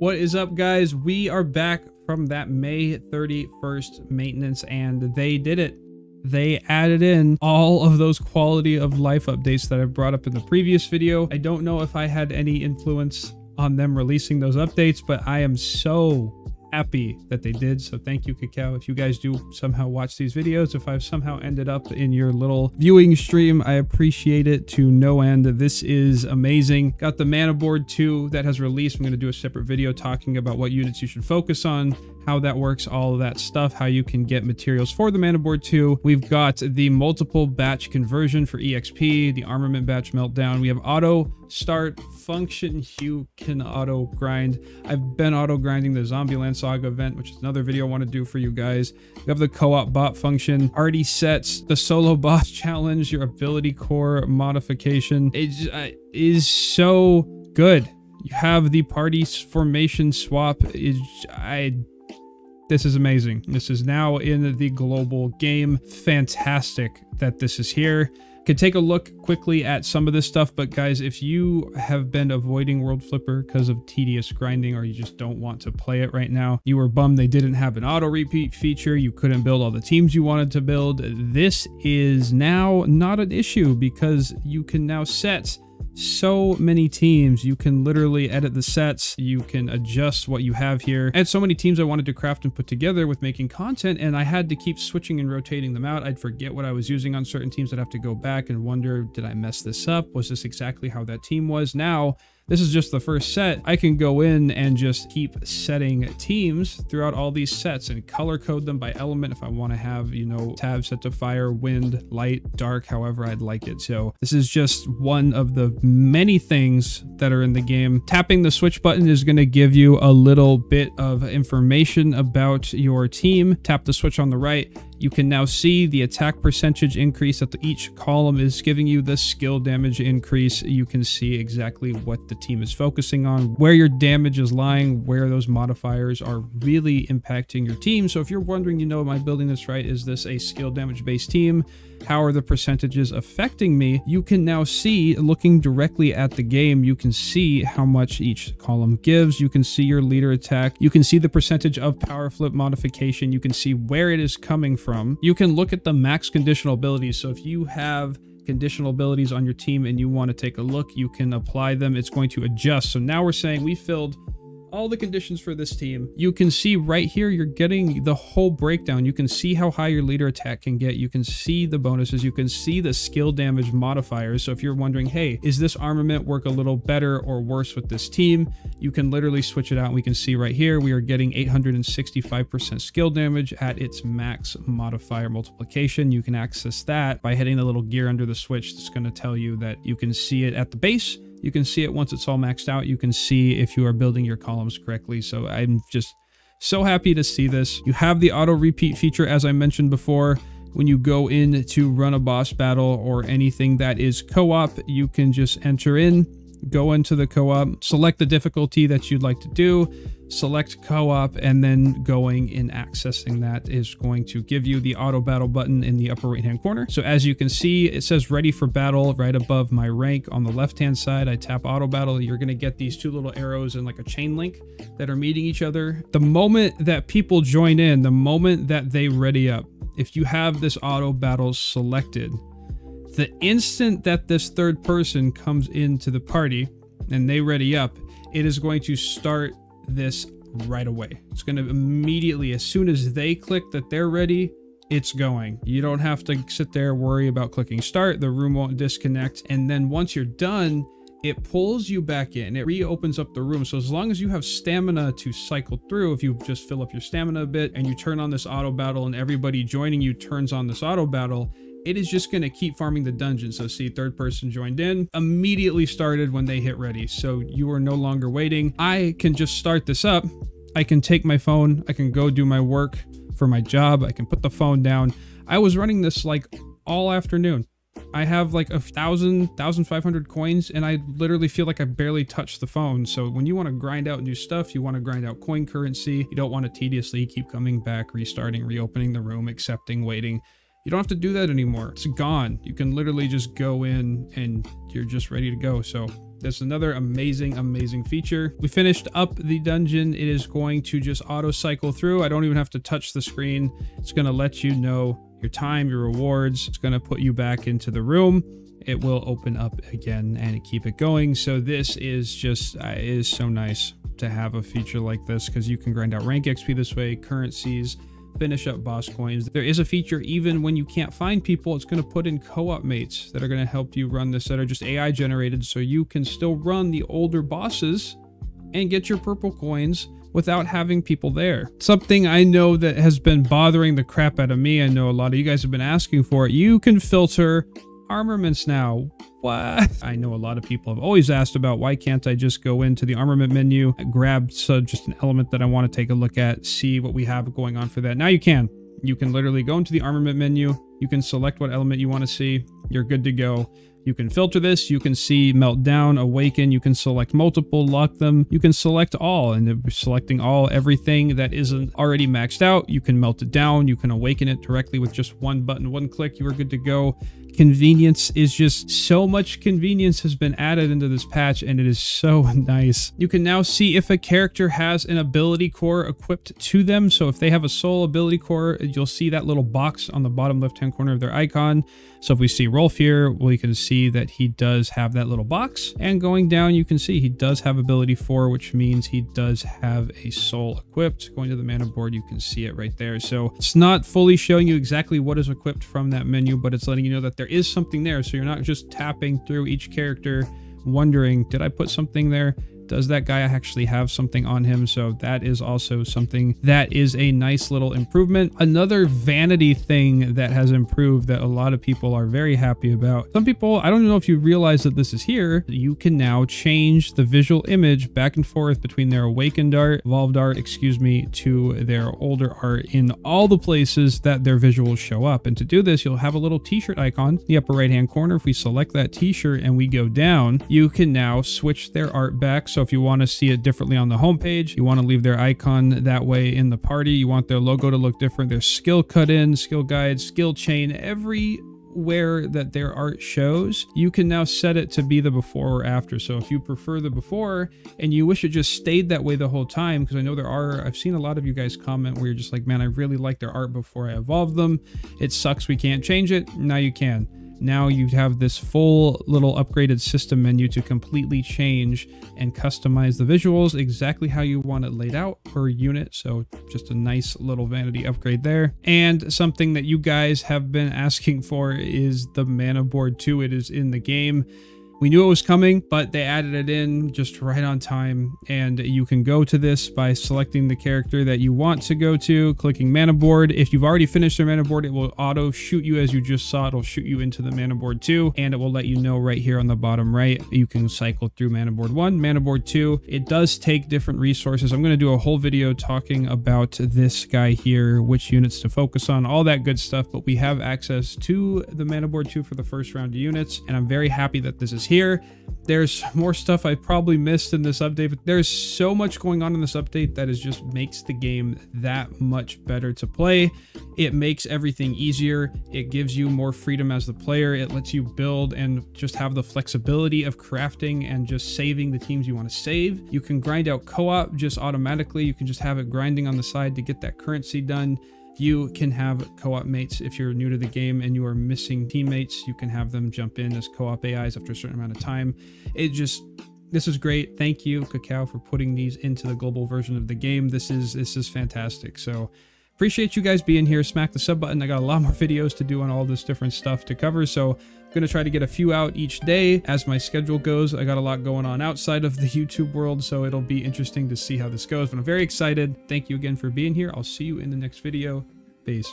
What is up, guys? We are back from that May 31st maintenance, and they did it. They added in all of those quality of life updates that I brought up in the previous video. I don't know if I had any influence on them releasing those updates, but I am so happy that they did. So thank you, Kakao. If you guys do somehow watch these videos, if I've somehow ended up in your little viewing stream, I appreciate it to no end. This is amazing. Got the mana board too that has released. I'm going to do a separate video talking about what units you should focus on, how that works, all of that stuff, how you can get materials for the mana board too. We've got the multiple batch conversion for EXP, the armament batch meltdown. We have auto start function. You can auto grind. I've been auto grinding the Zombieland Saga event, which is another video I want to do for you guys. We have the co-op bot function, already sets, the solo boss challenge, your ability core modification. It is so good. You have the party formation swap. This is amazing. This is now in the global game. Fantastic that this is here. Could take a look quickly at some of this stuff, but guys, if you have been avoiding World Flipper because of tedious grinding, or you just don't want to play it right now, you were bummed they didn't have an auto repeat feature, you couldn't build all the teams you wanted to build, this is now not an issue because you can now set so many teams. You can literally edit the sets, you can adjust what you have here. I had so many teams I wanted to craft and put together with making content, and I had to keep switching and rotating them out. I'd forget what I was using on certain teams. I'd have to go back and wonder, did I mess this up? Was this exactly how that team was? Now this is just the first set. I can go in and just keep setting teams throughout all these sets and color code them by element if I want to have, you know, tabs set to fire, wind, light, dark, however I'd like it. So this is just one of the many things that are in the game. Tapping the switch button is going to give you a little bit of information about your team. Tap the switch on the right. You can now see the attack percentage increase that each column is giving you, the skill damage increase. You can see exactly what the team is focusing on, where your damage is lying, where those modifiers are really impacting your team. So if you're wondering, you know, am I building this right? Is this a skill damage based team? How are the percentages affecting me? You can now see, looking directly at the game, you can see how much each column gives. You can see your leader attack. You can see the percentage of power flip modification. You can see where it is coming from. You can look at the max conditional abilities. So if you have conditional abilities on your team and you want to take a look, you can apply them. It's going to adjust. So now we're saying we filled all the conditions for this team. You can see right here, you're getting the whole breakdown. You can see how high your leader attack can get. You can see the bonuses. You can see the skill damage modifiers. So if you're wondering, hey, is this armament work a little better or worse with this team? You can literally switch it out. We can see right here, we are getting 865% skill damage at its max modifier multiplication. You can access that by hitting the little gear under the switch. It's going to tell you that you can see it at the base. You can see it once it's all maxed out. You can see if you are building your columns correctly. So I'm just so happy to see this. You have the auto repeat feature, as I mentioned before. When you go in to run a boss battle or anything that is co-op, you can just enter in, go into the co-op, select the difficulty that you'd like to do, select co-op, and then going and accessing that is going to give you the auto battle button in the upper right hand corner. So as you can see, it says ready for battle right above my rank on the left hand side. I tap auto battle. You're going to get these two little arrows and like a chain link that are meeting each other. The moment that people join in, the moment that they ready up, if you have this auto battle selected, the instant that this third person comes into the party and they ready up, it is going to start this right away. It's going to immediately, as soon as they click that they're ready, it's going. You don't have to sit there, worry about clicking start. The room won't disconnect. And then once you're done, it pulls you back in. It reopens up the room. So as long as you have stamina to cycle through, if you just fill up your stamina a bit and you turn on this auto battle and everybody joining you turns on this auto battle, it is just going to keep farming the dungeon. So see, third person joined in, immediately started when they hit ready. So you are no longer waiting. I can just start this up. I can take my phone. I can go do my work for my job. I can put the phone down. I was running this like all afternoon. I have like 1,500 coins and I literally feel like I barely touched the phone. So when you want to grind out new stuff, you want to grind out coin currency. You don't want to tediously keep coming back, restarting, reopening the room, accepting, waiting. You don't have to do that anymore. It's gone. You can literally just go in and you're just ready to go. So That's another amazing feature. We finished up the dungeon. It is going to just auto cycle through. I don't even have to touch the screen. It's going to let you know your time, your rewards. It's going to put you back into the room. It will open up again and keep it going. So this is just, it is so nice to have a feature like this, because you can grind out rank XP this way, currencies, finish up boss coins. There is a feature even when you can't find people, it's going to put in co-op mates that are going to help you run this, that are just AI generated, so you can still run the older bosses and get your purple coins without having people there. Something I know that has been bothering the crap out of me, I know a lot of you guys have been asking for it, you can filter armaments now. What? I know a lot of people have always asked about, why can't I just go into the armament menu, grab just an element that I want to take a look at, see what we have going on for that. Now you can. You can literally go into the armament menu, you can select what element you want to see, you're good to go. You can filter this, you can see melt down, awaken, you can select multiple, lock them, you can select all, and selecting all, everything that isn't already maxed out, you can melt it down, you can awaken it directly with just one button, one click, you are good to go. Convenience is just, so much convenience has been added into this patch, and it is so nice. You can now see if a character has an ability core equipped to them. So if they have a soul ability core, you'll see that little box on the bottom left hand corner of their icon. So if we see Rolf here, we can see that he does have that little box, and going down you can see he does have ability 4, which means he does have a soul equipped. Going to the mana board, you can see it right there. So it's not fully showing you exactly what is equipped from that menu, but it's letting you know that there is something there, so you're not just tapping through each character wondering, did I put something there? Does that guy actually have something on him? So that is also something that is a nice little improvement. Another vanity thing that has improved that a lot of people are very happy about. Some people, I don't know if you realize that this is here, you can now change the visual image back and forth between their awakened art, evolved art, excuse me, to their older art in all the places that their visuals show up. And to do this, you'll have a little t-shirt icon in the upper right hand corner. If we select that t-shirt and we go down, you can now switch their art back. So if you want to see it differently on the homepage, you want to leave their icon that way in the party, you want their logo to look different, their skill cut in, skill guide, skill chain, everywhere that their art shows, you can now set it to be the before or after. So if you prefer the before and you wish it just stayed that way the whole time, because I know I've seen a lot of you guys comment where you're just like, man, I really like their art before I evolved them. It sucks we can't change it. Now you can. Now you have this full little upgraded system menu to completely change and customize the visuals exactly how you want it laid out per unit. So just a nice little vanity upgrade there. And something that you guys have been asking for is the mana board too. It is in the game. We knew it was coming, but they added it in just right on time, and you can go to this by selecting the character that you want to go to, clicking mana board. If you've already finished their mana board, it will auto shoot you, as you just saw. It'll shoot you into the mana board 2, and it will let you know right here on the bottom right. You can cycle through mana board 1, mana board 2. It does take different resources. I'm going to do a whole video talking about this guy here, which units to focus on, all that good stuff, but we have access to the mana board 2 for the first round of units, and I'm very happy that this is here. There's more stuff I probably missed in this update, but there's so much going on in this update that is just makes the game that much better to play. It makes everything easier. It gives you more freedom as the player. It lets you build and just have the flexibility of crafting and just saving the teams you want to save. You can grind out co-op just automatically. You can just have it grinding on the side to get that currency done. You can have co-op mates if you're new to the game and you are missing teammates. You can have them jump in as co-op AIs after a certain amount of time. This is great. Thank you, Kakao, for putting these into the global version of the game. This is fantastic. So appreciate you guys being here. Smack the sub button. I got a lot more videos to do on all this different stuff to cover. So I'm going to try to get a few out each day as my schedule goes. I got a lot going on outside of the YouTube world, so it'll be interesting to see how this goes. But I'm very excited. Thank you again for being here. I'll see you in the next video. Peace.